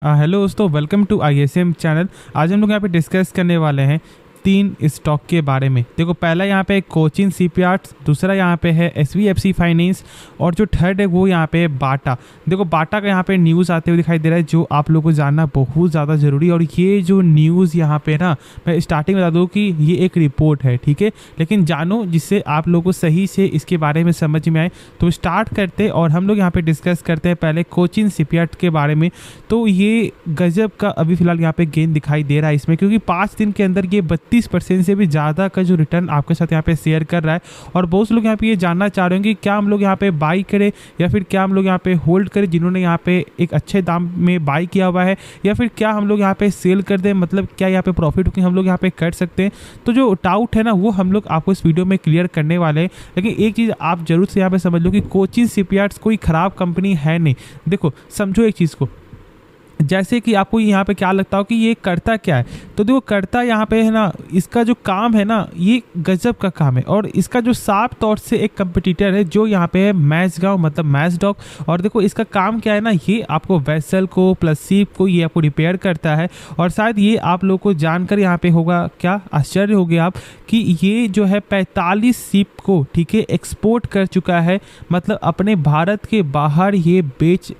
Hello दोस्तों, welcome to ISM channel. आज हम लोग यहाँ पे डिस्कस करने वाले हैं 3 स्टॉक के बारे में। देखो, पहला यहाँ पे कोचिन शिपयार्ड्स, दूसरा यहाँ पे है एसवीएफसी फाइनेंस और जो थर्ड है वो यहाँ पे है बाटा। देखो, बाटा का यहाँ पे न्यूज़ आते हुए दिखाई दे रहा है जो आप लोगों को जानना बहुत ज़्यादा ज़रूरी। और ये जो न्यूज़ यहाँ पे ना, मैं स्टार्टिंग में बता दूँ कि ये एक रिपोर्ट है, ठीक है, लेकिन जानो जिससे आप लोगों को सही से इसके बारे में समझ में आए। तो स्टार्ट करते और हम लोग यहाँ पे डिस्कस करते हैं पहले कोचिन शिपयार्ड के बारे में। तो ये गजब का अभी फिलहाल यहाँ पे गेन दिखाई दे रहा है इसमें, क्योंकि 5 दिन के अंदर ये 32% से भी ज़्यादा का जो रिटर्न आपके साथ यहाँ पे शेयर कर रहा है। और बहुत से लोग यहाँ पे ये जानना चाह रहे हैं कि क्या हम लोग यहाँ पे बाई करें या फिर क्या हम लोग यहाँ पे होल्ड करें, जिन्होंने यहाँ पे एक अच्छे दाम में बाई किया हुआ है, या फिर क्या हम लोग यहाँ पे सेल कर दें, मतलब क्या यहाँ पे प्रॉफिट बुकिंग हम लोग यहाँ पे कर सकते हैं। तो जो डाउट है ना, वो हम लोग आपको इस वीडियो में क्लियर करने वाले हैं। लेकिन एक चीज़ आप जरूर से यहाँ पे समझ लो कि कोचिन शिपयार्ड्स कोई ख़राब कंपनी है नहीं। देखो, समझो एक चीज़ को, जैसे कि आपको यहाँ पे क्या लगता हो कि ये करता क्या है, तो देखो करता यहाँ पे है ना, इसका जो काम है ना, ये गजब का काम है। और इसका जो साफ तौर से एक कंपटीटर है जो यहाँ पे है मैजगांव, मतलब मैजडॉक। और देखो इसका काम क्या है ना, ये आपको वेसल को प्लस शिप को ये आपको रिपेयर करता है। और शायद ये आप लोग को जानकर यहाँ पे होगा, क्या आश्चर्य हो गया आप, कि ये जो है 45 शिप को, ठीक है, एक्सपोर्ट कर चुका है, मतलब अपने भारत के बाहर ये बेच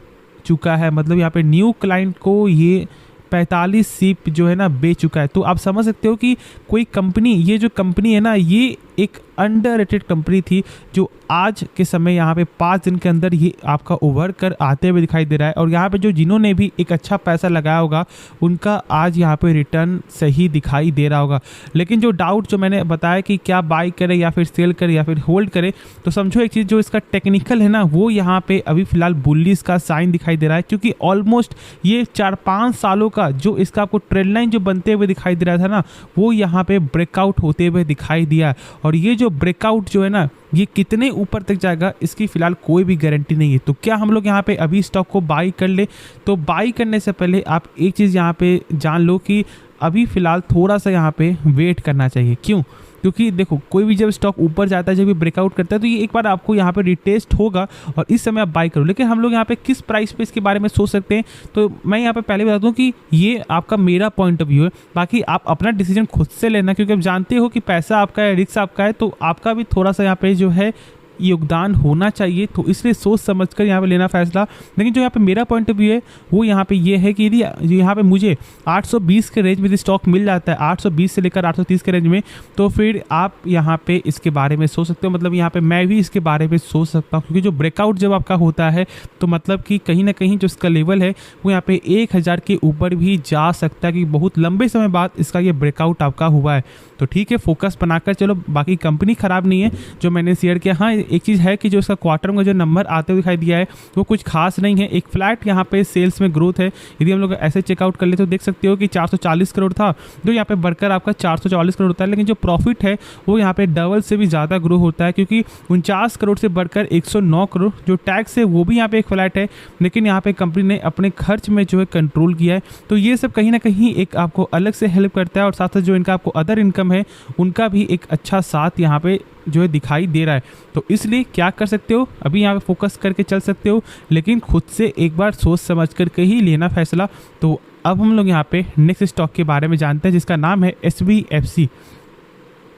चुका है। मतलब यहाँ पे न्यू क्लाइंट को ये 45 शिप जो है ना बेच चुका है। तो आप समझ सकते हो कि कोई कंपनी, ये जो कंपनी है ना, ये एक अंडररेटेड कंपनी थी जो आज के समय यहाँ पे 5 दिन के अंदर ये आपका उभर कर आते हुए दिखाई दे रहा है। और यहाँ पे जो जिन्होंने भी एक अच्छा पैसा लगाया होगा उनका आज यहाँ पे रिटर्न सही दिखाई दे रहा होगा। लेकिन जो डाउट जो मैंने बताया कि क्या बाई करे या फिर सेल करे या फिर होल्ड करे, तो समझो एक चीज़, जो इसका टेक्निकल है ना, वो यहाँ पे अभी फिलहाल बुलिश का साइन दिखाई दे रहा है। क्योंकि ऑलमोस्ट ये 4-5 सालों का जो इसका आपको ट्रेंड लाइन जो बनते हुए दिखाई दे रहा था ना, वो यहाँ पे ब्रेकआउट होते हुए दिखाई दिया। और ये जो ब्रेकआउट जो है ना, ये कितने ऊपर तक जाएगा इसकी फिलहाल कोई भी गारंटी नहीं है। तो क्या हम लोग यहाँ पे अभी स्टॉक को बाई कर ले? तो बाई करने से पहले आप एक चीज़ यहाँ पे जान लो कि अभी फिलहाल थोड़ा सा यहाँ पे वेट करना चाहिए। क्यों? क्योंकि देखो, कोई भी जब स्टॉक ऊपर जाता है, जब भी ब्रेकआउट करता है, तो ये एक बार आपको यहाँ पे रिटेस्ट होगा और इस समय आप बाई करो। लेकिन हम लोग यहाँ पे किस प्राइस पे इसके बारे में सोच सकते हैं, तो मैं यहाँ पे पहले बता दूँ कि ये आपका मेरा पॉइंट ऑफ व्यू है। बाकी आप अपना डिसीजन खुद से लेना, क्योंकि आप जानते हो कि पैसा आपका है, रिस्क आपका है, तो आपका भी थोड़ा सा यहाँ पे जो है योगदान होना चाहिए। तो इसलिए सोच समझकर यहाँ पे लेना फैसला। लेकिन जो यहाँ पे मेरा पॉइंट ऑफ व्यू है वो यहाँ पे ये है कि यदि यहाँ पे मुझे 820 के रेंज में स्टॉक मिल जाता है, 820 से लेकर 830 के रेंज में, तो फिर आप यहाँ पे इसके बारे में सोच सकते हो। मतलब यहाँ पे मैं भी इसके बारे में सोच सकता हूँ, क्योंकि जो ब्रेकआउट जब आपका होता है तो मतलब कि कहीं ना कहीं जो इसका लेवल है वो यहाँ पे 1000 के ऊपर भी जा सकता है, क्योंकि बहुत लंबे समय बाद इसका ये ब्रेकआउट आपका हुआ है। तो ठीक है, फोकस बनाकर चलो। बाकी कंपनी ख़राब नहीं है जो मैंने शेयर किया। हाँ, एक चीज़ है कि जो इसका क्वार्टर में जो नंबर आते हुए दिखाई दिया है वो कुछ खास नहीं है। एक फ्लैट यहाँ पे सेल्स में ग्रोथ है। यदि हम लोग ऐसे चेकआउट कर ले तो देख सकते हो कि 440 करोड़ था, जो यहाँ पे बढ़कर आपका 444 करोड़ होता है। लेकिन जो प्रॉफिट है वो यहाँ पे डबल से भी ज़्यादा ग्रो होता है, क्योंकि 49 करोड़ से बढ़कर 109 करोड़। जो टैक्स है वो भी यहाँ पे एक फ्लैट है, लेकिन यहाँ पे कंपनी ने अपने खर्च में जो है कंट्रोल किया है। तो ये सब कहीं ना कहीं एक आपको अलग से हेल्प करता है। और साथ साथ जो इनका आपको अदर इनकम है उनका भी एक अच्छा साथ यहाँ पे जो है दिखाई दे रहा है। तो इसलिए क्या कर सकते हो, अभी यहाँ पे फोकस करके चल सकते हो, लेकिन खुद से एक बार सोच समझ करके ही लेना फैसला। तो अब हम लोग यहाँ पे नेक्स्ट स्टॉक के बारे में जानते हैं, जिसका नाम है एसवीएफसी।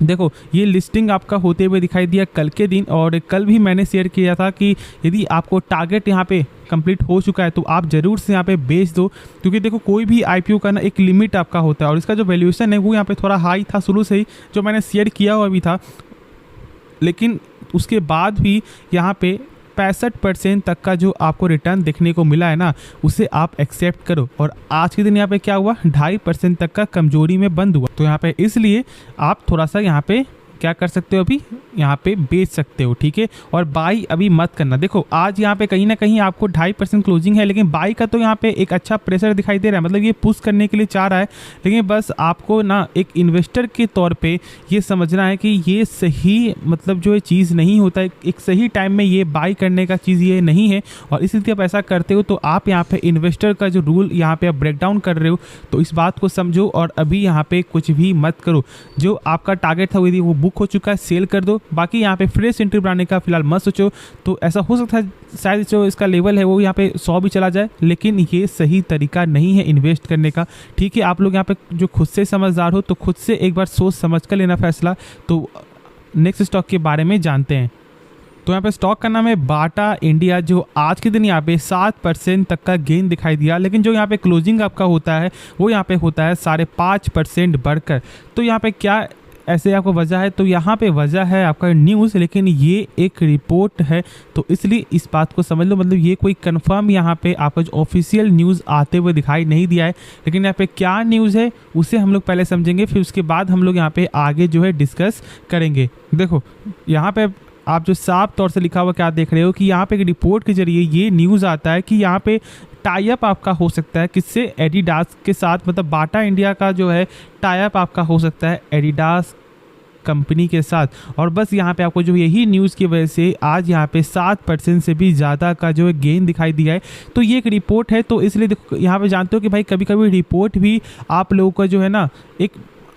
देखो, ये लिस्टिंग आपका होते हुए दिखाई दिया कल के दिन, और कल भी मैंने शेयर किया था कि यदि आपको टारगेट यहाँ पे कंप्लीट हो चुका है तो आप ज़रूर से यहाँ पे बेच दो। क्योंकि देखो, कोई भी आईपीओ का ना एक लिमिट आपका होता है, और इसका जो वैल्यूएशन है वो यहाँ पे थोड़ा हाई था शुरू से ही, जो मैंने शेयर किया हुआ भी था। लेकिन उसके बाद भी यहाँ पे 65% तक का जो आपको रिटर्न देखने को मिला है ना, उसे आप एक्सेप्ट करो। और आज के दिन यहाँ पे क्या हुआ, 2.5% तक का कमजोरी में बंद हुआ। तो यहाँ पे इसलिए आप थोड़ा सा यहाँ पे क्या कर सकते हो, अभी यहाँ पे बेच सकते हो, ठीक है। और बाई अभी मत करना। देखो, आज यहाँ पे कहीं ना कहीं आपको 2.5% क्लोजिंग है, लेकिन बाई का तो यहाँ पे एक अच्छा प्रेशर दिखाई दे रहा है। मतलब ये पुश करने के लिए चाह रहा है, लेकिन बस आपको ना एक इन्वेस्टर के तौर पे ये समझना है कि ये सही, मतलब जो ये चीज़ नहीं होता है, एक सही टाइम में ये बाई करने का चीज़ ये नहीं है। और इसलिए आप ऐसा करते हो तो आप यहाँ पे इन्वेस्टर का जो रूल यहाँ पे आप ब्रेक डाउन कर रहे हो, तो इस बात को समझो और अभी यहाँ पे कुछ भी मत करो। जो आपका टारगेट था यदि वो बुक बुक हो चुका है सेल कर दो। बाकी यहाँ पे फ्रेश एंट्री बनाने का फिलहाल मत सोचो। तो ऐसा हो सकता है शायद जो इसका लेवल है वो यहाँ पे 100 भी चला जाए, लेकिन ये सही तरीका नहीं है इन्वेस्ट करने का। ठीक है, आप लोग यहाँ पे जो खुद से समझदार हो तो खुद से एक बार सोच समझ कर लेना फैसला। तो नेक्स्ट स्टॉक के बारे में जानते हैं। तो यहाँ पे स्टॉक का नाम है बाटा इंडिया, जो आज के दिन यहाँ पे 7% तक का गेन दिखाई दिया, लेकिन जो यहाँ पे क्लोजिंग आपका होता है वो यहाँ पे होता है 5.5% बढ़कर। तो यहाँ पे क्या ऐसे आपको वजह है? तो यहाँ पे वजह है आपका न्यूज़, लेकिन ये एक रिपोर्ट है तो इसलिए इस बात को समझ लो। मतलब ये कोई कंफर्म यहाँ पे आपका जो ऑफिशियल न्यूज़ आते हुए दिखाई नहीं दिया है, लेकिन यहाँ पे क्या न्यूज़ है उसे हम लोग पहले समझेंगे, फिर उसके बाद हम लोग यहाँ पे आगे जो है डिस्कस करेंगे। देखो यहाँ पे आप जो साफ तौर से लिखा हुआ क्या देख रहे हो कि यहाँ पे एक रिपोर्ट के जरिए ये न्यूज़ आता है कि यहाँ पे टाई अप आपका हो सकता है किससे? एडिडास के साथ। मतलब बाटा इंडिया का जो है टाई अप आपका हो सकता है एडिडास कंपनी के साथ। और बस यहाँ पे आपको जो यही न्यूज़ की वजह से आज यहाँ पे 7% से भी ज़्यादा का जो है गेन दिखाई दिया है। तो ये एक रिपोर्ट है, तो इसलिए देखो यहाँ पे जानते हो कि भाई कभी कभी रिपोर्ट भी आप लोगों का जो है ना एक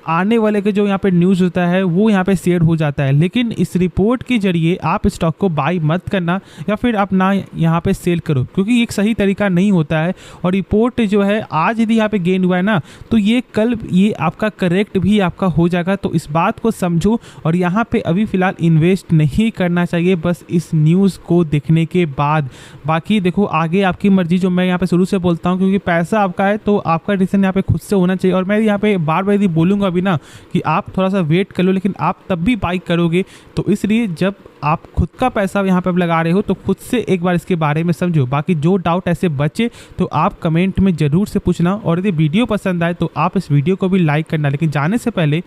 आने वाले के जो यहाँ पे न्यूज़ होता है वो यहाँ पे शेयर हो जाता है, लेकिन इस रिपोर्ट के जरिए आप स्टॉक को बाई मत करना या फिर आप ना यहाँ पे सेल करो, क्योंकि एक सही तरीका नहीं होता है। और रिपोर्ट जो है आज यदि यहाँ पे गेन हुआ है ना तो ये कल ये आपका करेक्ट भी आपका हो जाएगा। तो इस बात को समझो और यहाँ पे अभी फ़िलहाल इन्वेस्ट नहीं करना चाहिए बस इस न्यूज़ को देखने के बाद। बाकी देखो आगे आपकी मर्जी, जो मैं यहाँ पे शुरू से बोलता हूँ, क्योंकि पैसा आपका है तो आपका डिसीजन यहाँ पे खुद से होना चाहिए। और मैं यहाँ पे बार बार यदि बोलूँगा अभी ना कि आप थोड़ा सा वेट कर लो, लेकिन आप तब भी बाई करोगे। तो इसलिए जब आप खुद का पैसा यहाँ पे लगा रहे हो तो खुद से एक बार इसके बारे में समझो। बाकी जो डाउट ऐसे बचे तो आप कमेंट में ज़रूर से पूछना, और यदि वीडियो पसंद आए तो आप इस वीडियो को भी लाइक करना। लेकिन जाने से पहले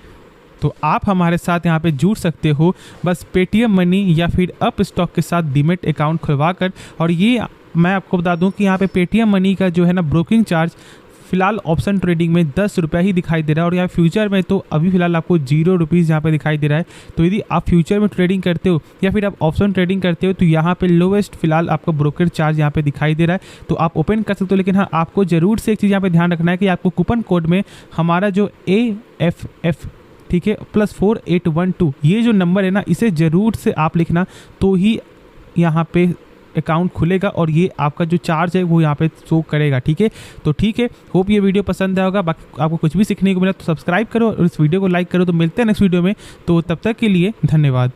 तो आप हमारे साथ यहाँ पे जुड़ सकते हो बस पेटीएम मनी या फिर अप स्टॉक के साथ डीमैट अकाउंट खुलवा कर। और ये मैं आपको बता दूँ कि यहाँ पे पेटीएम मनी का जो है ना ब्रोकिंग चार्ज फिलहाल ऑप्शन ट्रेडिंग में 10 रुपये ही दिखाई दे रहा है, और यहाँ फ्यूचर में तो अभी फिलहाल आपको 0 रुपीज़ यहाँ पे दिखाई दे रहा है। तो यदि आप फ्यूचर में ट्रेडिंग करते हो या फिर आप ऑप्शन ट्रेडिंग करते हो तो यहाँ पे लोवेस्ट फिलहाल आपको ब्रोकर चार्ज यहाँ पे दिखाई दे रहा है, तो आप ओपन कर सकते हो। लेकिन हाँ, आपको ज़रूर से एक चीज़ यहाँ पे ध्यान रखना है कि आपको कूपन कोड में हमारा जो AFF ठीक है +4812 ये जो नंबर है ना इसे ज़रूर से आप लिखना, तो ही यहाँ पे अकाउंट खुलेगा और ये आपका जो चार्ज है वो यहाँ पे शो करेगा। ठीक है, तो ठीक है, होप ये वीडियो पसंद आया होगा। बाकी आपको कुछ भी सीखने को मिला तो सब्सक्राइब करो और इस वीडियो को लाइक करो। तो मिलते हैं नेक्स्ट वीडियो में, तो तब तक के लिए धन्यवाद।